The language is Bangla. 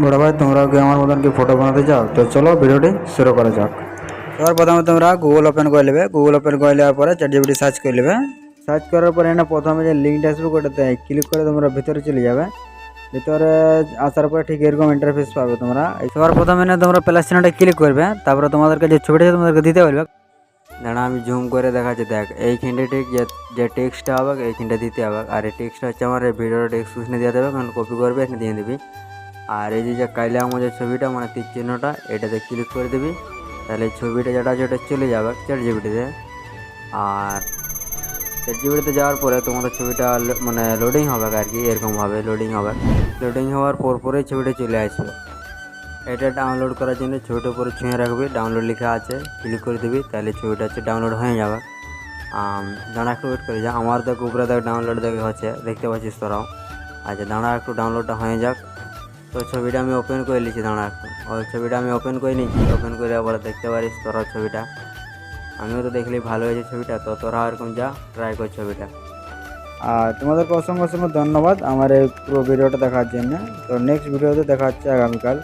বড় ভাই তোমরা কি আমার মতন কি ফটো বানাতে চাও? তো চলো ভিডিওটি শুরু করা যাক। এবার প্রথমে তোমরা গুগল ওপেন করে নেবে। গুগল ওপেন করে নেওয়ার পরে চ্যাট জিপিটি সার্চ করে নেবে। সার্চ করার পরে এখানে প্রথমে যে লিঙ্কটা আসবে ওটাতে ক্লিক করে তোমরা ভিতরে চলে যাবে। ভিতরে আসার পরে ঠিক এরকম ইন্টারফেস পাবে তোমরা। সবার প্রথমে না তোমরা প্লাস চিহ্নটা ক্লিক করবে, তারপরে তোমাদেরকে যে ছবিটা তোমাদেরকে দিতে বলবে। দাঁড়া আমি জুম করে দেখাচ্ছি। দেখ এইখানটা ঠিক যে টেক্সটটা হবে এইখানটা দিতে হবে, আর এই টেক্সটটা হচ্ছে আমার এই ভিডিওর ডেসক্রিপশনে দিয়ে দেবে, কারণ কপি করবে এখানে দিয়ে দিবি। আর এই যে কাইলে আমার যে ছবিটা মানে তীর চিহ্নটা এটাতে ক্লিক করে দিবি, তাহলে এই ছবিটা যেটা আছে ওটা চলে যাবে চ্যাট জিপিটিতে। আর চ্যাট জিপিটিতে যাওয়ার পরে তোমাদের ছবিটা মানে লোডিং হবে আর কি, এরকমভাবে লোডিং হবে। লোডিং হওয়ার পরেই ছবিটা চলে আসবে। এটা ডাউনলোড করার জন্য ছবিটার উপরে ছুঁয়ে রাখবি, ডাউনলোড লেখা আছে, ক্লিক করে দিবি, তাহলে ছবিটা হচ্ছে ডাউনলোড হয়ে যাবে। দাঁড়া একটু ওয়েট করে যা, আমার দেখ উপরে দেখ ডাউনলোড দেখে হচ্ছে, দেখতে পাচ্ছিস তোরাও। আচ্ছা দাঁড়া একটু ডাউনলোডটা হয়ে যাক। তো ছবিটা আমি ওপেন করে নিচ্ছি, দাঁড়া একটু। ওই ছবিটা আমি ওপেন করে নিচ্ছি। ওপেন করে আবার দেখতে পারিস তোরা ছবিটা। আমিও তো দেখলেই ভালো হয়েছে ছবিটা, তো তোরা এরকম যা ট্রাই কর ছবিটা। আর তোমাদেরকে অসংখ্য অসংখ্য ধন্যবাদ আমার এই পুরো ভিডিওটা দেখার জন্য। তো নেক্সট ভিডিওতে দেখা হচ্ছে আগামীকাল।